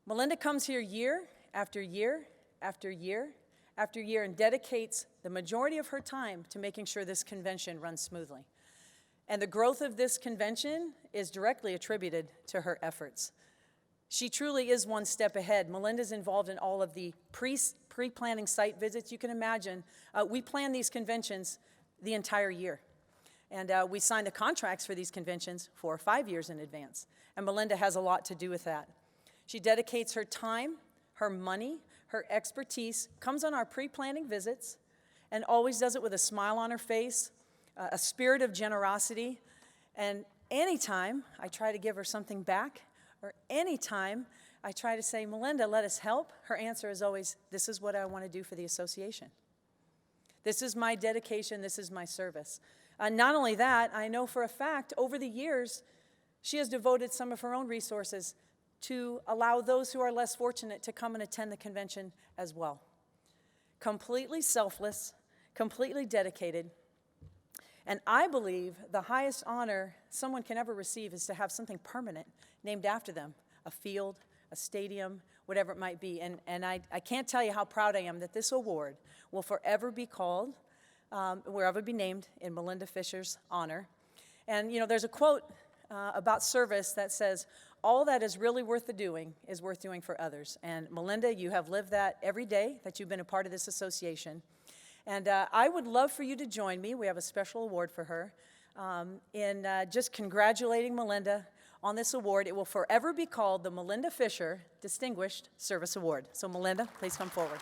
Melinda comes here year after year after year after year and dedicates the majority of her time to making sure this convention runs smoothly. And the growth of this convention is directly attributed to her efforts. She truly is one step ahead. Melinda's involved in all of the pre-planning site visits. You can imagine, we plan these conventions the entire year. And we sign the contracts for these conventions 4 or 5 years in advance. And Melinda has a lot to do with that. She dedicates her time, her money, her expertise, comes on our pre-planning visits, and always does it with a smile on her face, a spirit of generosity. And anytime I try to give her something back, or anytime I try to say, Melinda, let us help, her answer is always, this is what I want to do for the association. This is my dedication, this is my service. Not only that, I know for a fact, over the years, she has devoted some of her own resources to allow those who are less fortunate to come and attend the convention as well. Completely selfless, completely dedicated. And I believe the highest honor someone can ever receive is to have something permanent named after them, a field, a stadium, whatever it might be. And I can't tell you how proud I am that this award will forever be called, wherever be named in Melinda Fischer's honor. And you know, there's a quote about service that says, all that is really worth the doing is worth doing for others. And Melinda, you have lived that every day that you've been a part of this association. And I would love for you to join me, we have a special award for her, in just congratulating Melinda on this award. It will forever be called the Melinda Fischer Distinguished Service Award. So Melinda, please come forward.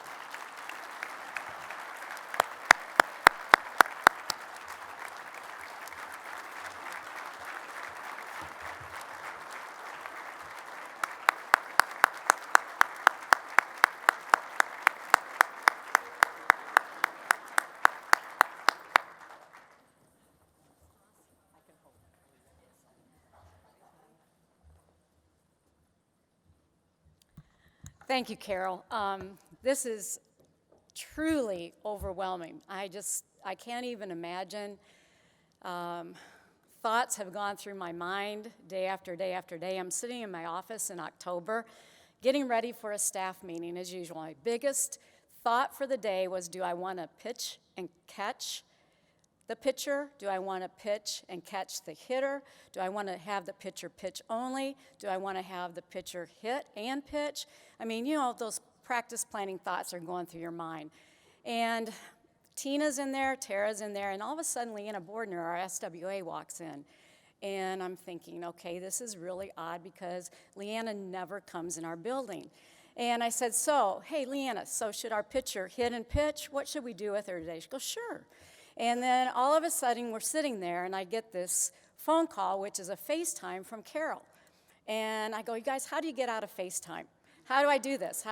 Thank you, Carol. This is truly overwhelming. I can't even imagine. Thoughts have gone through my mind day after day after day. I'm sitting in my office in October, getting ready for a staff meeting as usual. My biggest thought for the day was, do I want to pitch and catch the pitcher? Do I want to pitch and catch the hitter? Do I want to have the pitcher pitch only? Do I want to have the pitcher hit and pitch? I mean, you know, those practice planning thoughts are going through your mind. And Tina's in there, Tara's in there, and all of a sudden Leanna Bordner, our SWA, walks in. And I'm thinking, okay, this is really odd because Leanna never comes in our building. And I said, hey, Leanna, so should our pitcher hit and pitch? What should we do with her today? She goes, sure. And then all of a sudden, we're sitting there, and I get this phone call, which is a FaceTime from Carol. And I go, you guys, how do you get out of FaceTime? How do I do this?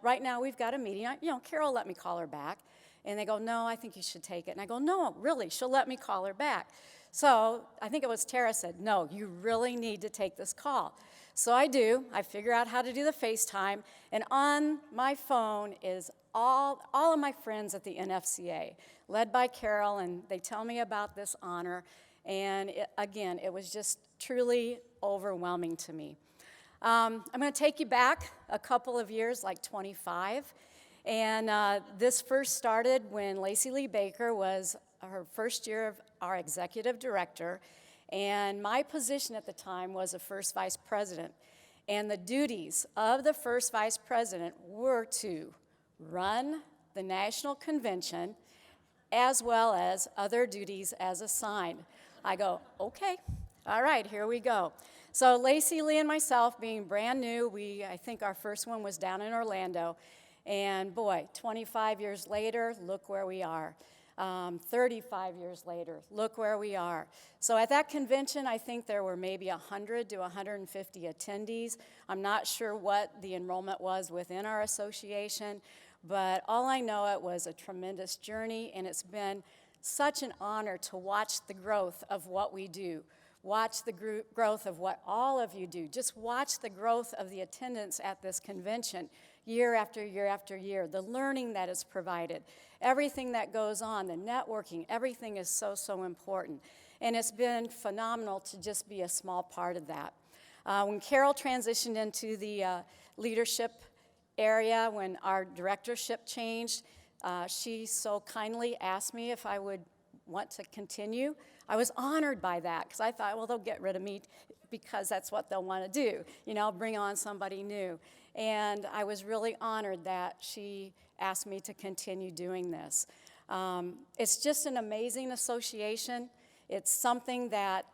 Right now we've got a meeting. Carol let me call her back. And they go, no, I think you should take it. And I go, no, really, she'll let me call her back. So I think it was Tara said, no, you really need to take this call. So I do. I figure out how to do the FaceTime. And on my phone is all of my friends at the NFCA, led by Carol, and they tell me about this honor. And again, it was just truly overwhelming to me. I'm going to take you back a couple of years, like 25. And this first started when Lacey Lee Baker was her first year of our executive director. And my position at the time was a first vice president. And the duties of the first vice president were to run the national convention as well as other duties as assigned. I go, okay, all right, here we go. So Lacey Lee and myself, being brand new, I think our first one was down in Orlando. And boy, 25 years later, look where we are. 35 years later, look where we are. So at that convention, I think there were maybe 100 to 150 attendees. I'm not sure what the enrollment was within our association, but all I know, it was a tremendous journey, and it's been such an honor to watch the growth of what we do, watch the growth of what all of you do, just watch the growth of the attendance at this convention year after year after year, the learning that is provided, everything that goes on, the networking, everything is so, so important. And it's been phenomenal to just be a small part of that. When Carol transitioned into the leadership area, when our directorship changed, she so kindly asked me if I would want to continue. I was honored by that because I thought, well, they'll get rid of me because that's what they'll want to do, bring on somebody new. And I was really honored that she asked me to continue doing this. It's just an amazing association. It's something that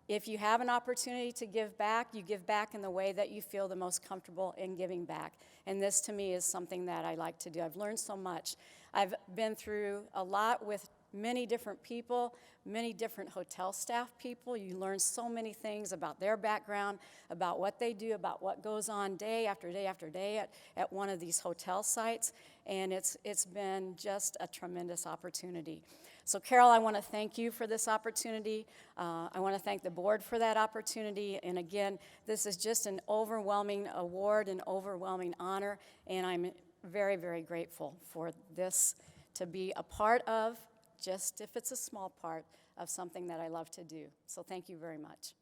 if you have an opportunity to give back, you give back in the way that you feel the most comfortable in giving back. And this, to me, is something that I like to do. I've learned so much. I've been through a lot with many different people, many different hotel staff people. You learn so many things about their background, about what they do, about what goes on day after day after day at one of these hotel sites. And it's been just a tremendous opportunity. So Carol, I want to thank you for this opportunity. I want to thank the board for that opportunity. And again, this is just an overwhelming award, an overwhelming honor, and I'm very, very grateful for this to be a part of, just if it's a small part of something that I love to do. So thank you very much.